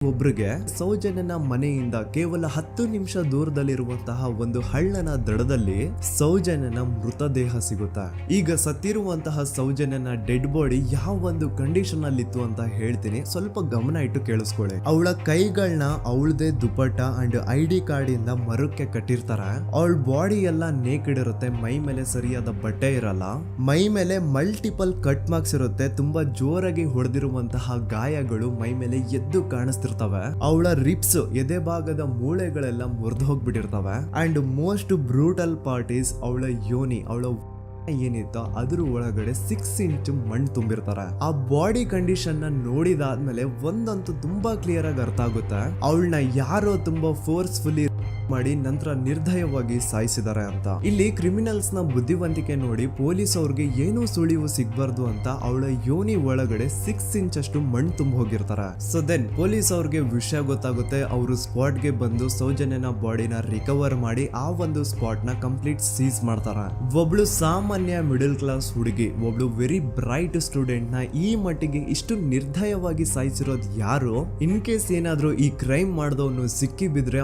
ಒಬ್ರಿಗೆ ಸೌಜನ್ಯನ ಮನೆಯಿಂದ ಕೇವಲ 10 ನಿಮಿಷ ದೂರದಲ್ಲಿರುವಂತಹ ಒಂದು ಹಳ್ಳನ ದಡದಲ್ಲಿ ಸೌಜನ್ಯನ ಮೃತದೇಹ ಸಿಗುತ್ತೆ. ಈಗ ಸತ್ತಿರುವಂತಹ ಸೌಜನ್ಯನ ಡೆಡ್ ಬಾಡಿ ಯಾವ ಒಂದು ಕಂಡೀಷನ್ ಅಲ್ಲಿ ಇತ್ತು ಅಂತ ಹೇಳ್ತೀನಿ, ಸ್ವಲ್ಪ ಗಮನ ಇಟ್ಟು ಕೇಳಿಸ್ಕೊಳ್ಳಿ. ಅವಳ ಕೈಗಳನ್ನ ಅವಳದೇ ದುಪಟ್ಟ ಅಂಡ್ ID ಕಾರ್ಡ್ ಇಂದ ಮರಕ್ಕೆ ಕಟ್ಟಿರ್ತಾರೆ. ಅವಳ ಬಾಡಿ ಎಲ್ಲ ನೇಕೆಡ್ ಇರುತ್ತೆ, ಮೈ ಮೇಲೆ ಸರಿಯಾದ ಬಟ್ಟೆ ಇರಲ್ಲ, ಮೈ ಮೇಲೆ ಮಲ್ಟಿಪಲ್ ಕಟ್ ಮಾರ್ಕ್ಸ್ ಇರುತ್ತೆ, ತುಂಬಾ ಜೋರಾಗಿ ಹೊಡೆದಿರುವಂತಹ ಗಾಯಗಳು ಮೈ ಮೇಲೆ ಎದ್ದು ಕಾಣಿಸ್ತಿರ್ತವೆ. ಅವಳ ರಿಪ್ಸ್ ಎದೆ ಭಾಗದ ಮೂಳೆಗಳೆಲ್ಲ ಮುರಿದು ಹೋಗ್ಬಿಟ್ಟಿರ್ತವೆ. And most brutal part is ಅವಳ ಯೋನಿ, ಅವಳ ಏನಿತ್ತು ಅದ್ರ ಒಳಗಡೆ 6 ಇಂಚ್ ಮಣ್ಣು ತುಂಬಿರ್ತಾರೆ. ಆ ಬಾಡಿ ಕಂಡೀಷನ್ ನ ನೋಡಿದಾದ್ಮೇಲೆ ಒಂದಂತೂ ತುಂಬಾ ಕ್ಲಿಯರ್ ಆಗಿ ಅರ್ಥ ಆಗುತ್ತೆ, ಅವಳನ್ನ ಯಾರೋ ತುಂಬಾ ಫೋರ್ಸ್ಫುಲಿ ಮಾಡಿ ನಂತರ ನಿರ್ದಯವಾಗಿ ಸಾಯಿಸಿದ್ದಾರೆ ಅಂತ. ಇಲ್ಲಿ ಕ್ರಿಮಿನಲ್ಸ್ ನ ಬುದ್ಧಿವಂತಿಕೆ ನೋಡಿ ಪೊಲೀಸ್ ಅವ್ರಿಗೆ ಏನೂ ಸುಳಿವು ಸಿಗ್ಬಾರ್ದು ಅಂತ ಅವಳ ಯೋನಿ ಒಳಗಡೆ 6 ಇಂಚ್ ಅಷ್ಟು ಮಣ್ಣು ತುಂಬ ಹೋಗಿರ್ತಾರೆ. ಸೊ ದೆನ್ ಪೊಲೀಸ್ ಅವ್ರಿಗೆ ವಿಷಯ ಗೊತ್ತಾಗುತ್ತೆ. ಅವರು ಸ್ಪಾಟ್ ಗೆ ಬಂದು ಸೌಜನ್ಯನ ಬಾಡಿನ ರಿಕವರ್ ಮಾಡಿ ಆ ಒಂದು ಸ್ಪಾಟ್ ನ ಕಂಪ್ಲೀಟ್ ಸೀಸ್ ಮಾಡ್ತಾರೆ. ಒಬ್ಳು ಸಾಮಾನ್ಯ ಮಿಡಲ್ ಕ್ಲಾಸ್ ಹುಡುಗಿ, ಒಬ್ಳು ವೆರಿ ಬ್ರೈಟ್ ಸ್ಟೂಡೆಂಟ್ ನ ಈ ಮಟ್ಟಿಗೆ ಇಷ್ಟು ನಿರ್ದಯವಾಗಿ ಸಾಯಿಸಿರೋದು ಯಾರು? ಇನ್ ಕೇಸ್ ಏನಾದ್ರೂ ಈ ಕ್ರೈಮ್ ಮಾಡಿದವನು ಸಿಕ್ಕಿ ಬಿದ್ರೆ